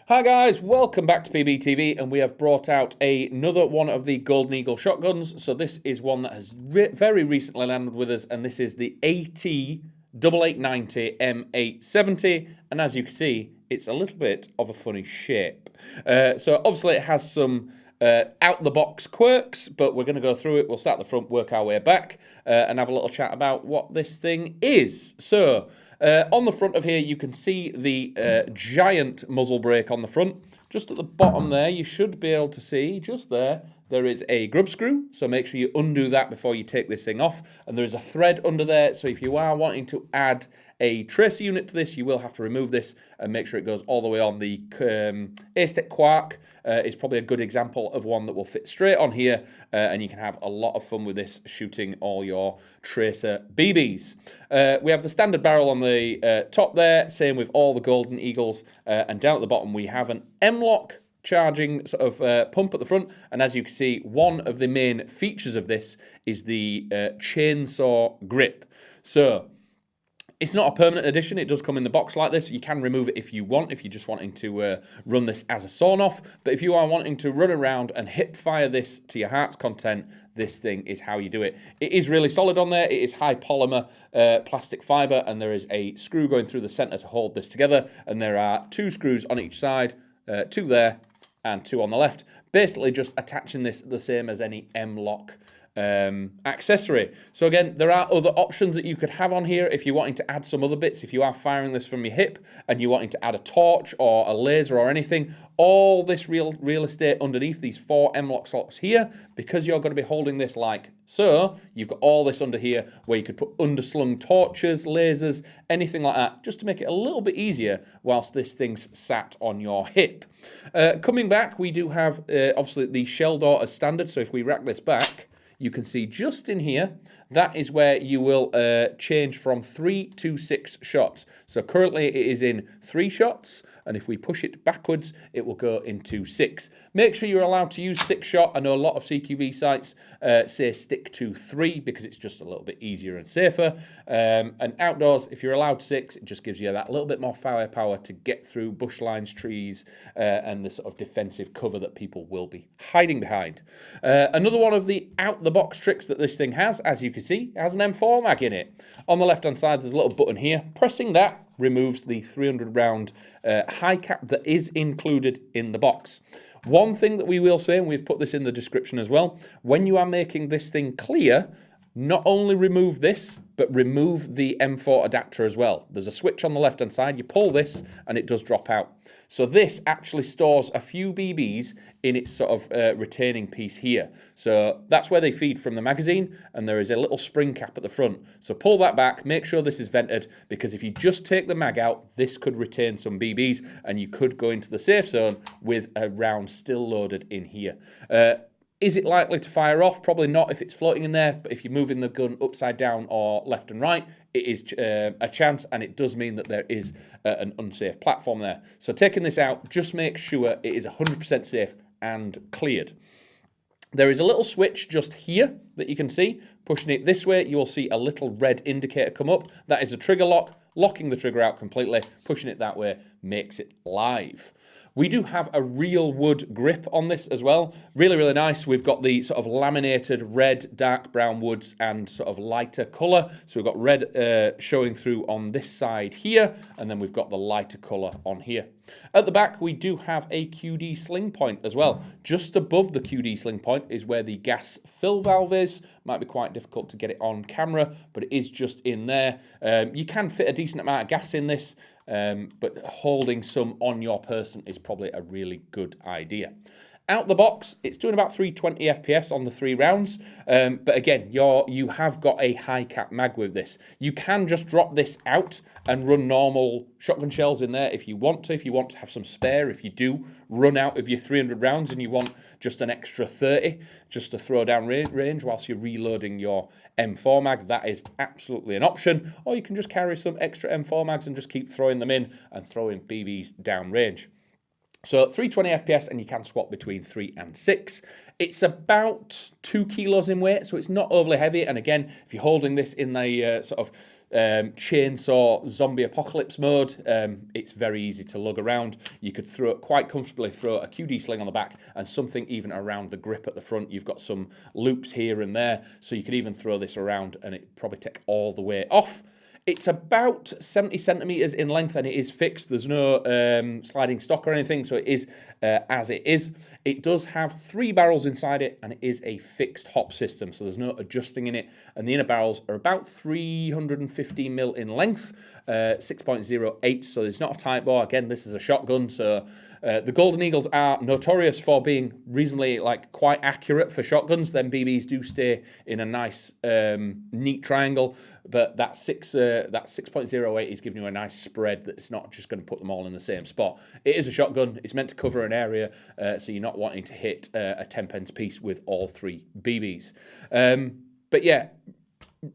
Hi guys, welcome back to PBTV, and we have brought out another one of the Golden Eagle shotguns. So this is one that has very recently landed with us, and this is the AT8890 M870, and as you can see, it's a little bit of a funny shape. So obviously it has some out-the-box quirks, but we're going to go through it. We'll start at the front, work our way back, and have a little chat about what this thing is. So, on the front of here, you can see the giant muzzle brake on the front. Just at the bottom there, you should be able to see, just there is a grub screw. So make sure you undo that before you take this thing off. And there is a thread under there, so if you are wanting to add a tracer unit to this, you will have to remove this and make sure it goes all the way on. The Airsofter Quark is probably a good example of one that will fit straight on here, and you can have a lot of fun with this shooting all your tracer BBs. We have the standard barrel on the top there, same with all the Golden Eagles, and down at the bottom we have an M-LOK charging sort of pump at the front, and as you can see, one of the main features of this is the chainsaw grip. So it's not a permanent addition. It does come in the box like this. You can remove it if you want, if you're just wanting to run this as a sawn-off. But if you are wanting to run around and hip fire this to your heart's content, this thing is how you do it. It is really solid on there. It is high polymer plastic fiber, and there is a screw going through the center to hold this together. And there are two screws on each side, two there and two on the left. Basically just attaching this the same as any M-LOK accessory. So again, there are other options that you could have on here if you're wanting to add some other bits. If you are firing this from your hip and you're wanting to add a torch or a laser or anything, all this real estate underneath these four M-LOK slots here, because you're going to be holding this like so, you've got all this under here where you could put underslung torches, lasers, anything like that, just to make it a little bit easier whilst this thing's sat on your hip. Coming back, we do have obviously the shell door as standard. So if we rack this back, you can see just in here, that is where you will change from 3 to 6 shots. So currently it is in 3 shots, and if we push it backwards, it will go into 6. Make sure you're allowed to use 6 shot. I know a lot of CQB sites say stick to 3 because it's just a little bit easier and safer. And outdoors, if you're allowed 6, it just gives you that little bit more firepower to get through bush lines, trees, and the sort of defensive cover that people will be hiding behind. Another one of the out-the-box tricks that this thing has, as you can see, it has an M4 mag in it. On the left-hand side, there's a little button here. Pressing that removes the 300-round high cap that is included in the box. One thing that we will say, and we've put this in the description as well, when you are making this thing clear, not only remove this, but remove the M4 adapter as well. There's a switch on the left-hand side. You pull this, and it does drop out. So this actually stores a few BBs in its sort of retaining piece here. So that's where they feed from the magazine, and there is a little spring cap at the front. So pull that back, make sure this is vented, because if you just take the mag out, this could retain some BBs, and you could go into the safe zone with a round still loaded in here. Is it likely to fire off? Probably not if it's floating in there, but if you're moving the gun upside down or left and right, it is a chance, and it does mean that there is an unsafe platform there. So taking this out, just make sure it is 100% safe and cleared. There is a little switch just here that you can see. Pushing it this way, you will see a little red indicator come up. That is a trigger lock. Locking the trigger out completely, pushing it that way makes it live. We do have a real wood grip on this as well. Really nice. We've got the sort of laminated red, dark brown woods and sort of lighter colour. So we've got red showing through on this side here, and then we've got the lighter colour on here. At the back, we do have a QD sling point as well. Just above the QD sling point is where the gas fill valve is. Might be quite difficult to get it on camera, but it is just in there. You can fit a decent amount of gas in this, but holding some on your person is probably a really good idea. Out the box, it's doing about 320 FPS on the 3 rounds, but again, you have got a high cap mag with this. You can just drop this out and run normal shotgun shells in there if you want to. If you want to have some spare, if you do run out of your 300 rounds and you want just an extra 30 just to throw down range whilst you're reloading your M4 mag, that is absolutely an option. Or you can just carry some extra M4 mags and just keep throwing them in and throwing BBs down range. So 320 FPS, and you can swap between 3 and 6. It's about 2 kilos in weight, so it's not overly heavy. And again, if you're holding this in the sort of chainsaw zombie apocalypse mode, it's very easy to lug around. You could quite comfortably throw a QD sling on the back and something even around the grip at the front. You've got some loops here and there, so you could even throw this around and it'd probably take all the weight off. It's about 70 centimeters in length, and it is fixed. There's no sliding stock or anything, so it is as it is. It does have 3 barrels inside it, and it is a fixed hop system, so there's no adjusting in it. And the inner barrels are about 350 mil in length, 6.08, so it's not a tight bore. Again, this is a shotgun, so the Golden Eagles are notorious for being reasonably, quite accurate for shotguns. Then BBs do stay in a nice, neat triangle, but that 6.08 is giving you a nice spread that's not just going to put them all in the same spot. It is a shotgun. It's meant to cover an area, so you're not wanting to hit a 10 pence piece with all 3 BBs. But yeah,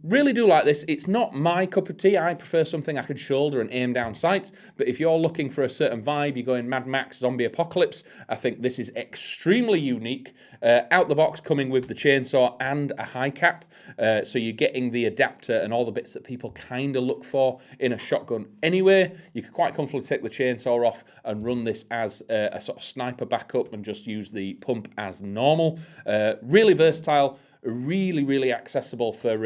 really do like this. It's not my cup of tea. I prefer something I can shoulder and aim down sights. But if you're looking for a certain vibe, you're going Mad Max, zombie apocalypse, I think this is extremely unique. Out the box, coming with the chainsaw and a high cap. So you're getting the adapter and all the bits that people kind of look for in a shotgun anyway. You could quite comfortably take the chainsaw off and run this as a sort of sniper backup and just use the pump as normal. Really versatile. Really, really accessible for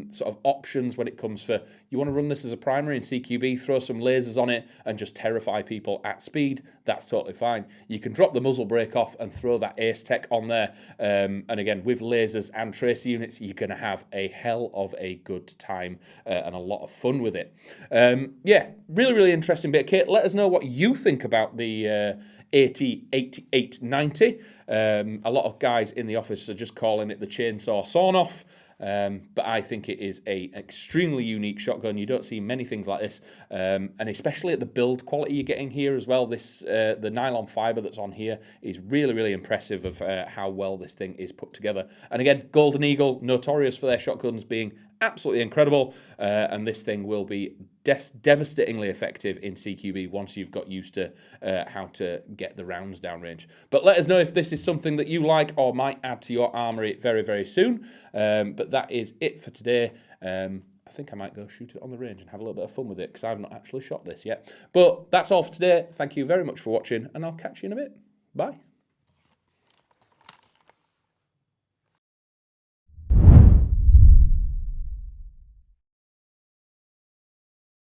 sort of options when it comes for, you want to run this as a primary in CQB, throw some lasers on it and just terrify people at speed, that's totally fine. You can drop the muzzle brake off and throw that Ace Tech on there. And again, with lasers and tracer units, you're going to have a hell of a good time and a lot of fun with it. Yeah, really, really interesting bit of kit. Let us know what you think about the AT8890. A lot of guys in the office are just calling it the chainsaw sawn-off, but I think it is a extremely unique shotgun. You don't see many things like this, and especially at the build quality you're getting here as well. This the nylon fiber that's on here is really, really impressive of how well this thing is put together. And again, Golden Eagle, notorious for their shotguns being absolutely incredible, and this thing will be devastatingly effective in CQB once you've got used to how to get the rounds downrange. But let us know if this is something that you like or might add to your armory very, very soon. But that is it for today. I think I might go shoot it on the range and have a little bit of fun with it because I've not actually shot this yet. But that's all for today. Thank you very much for watching, and I'll catch you in a bit. Bye.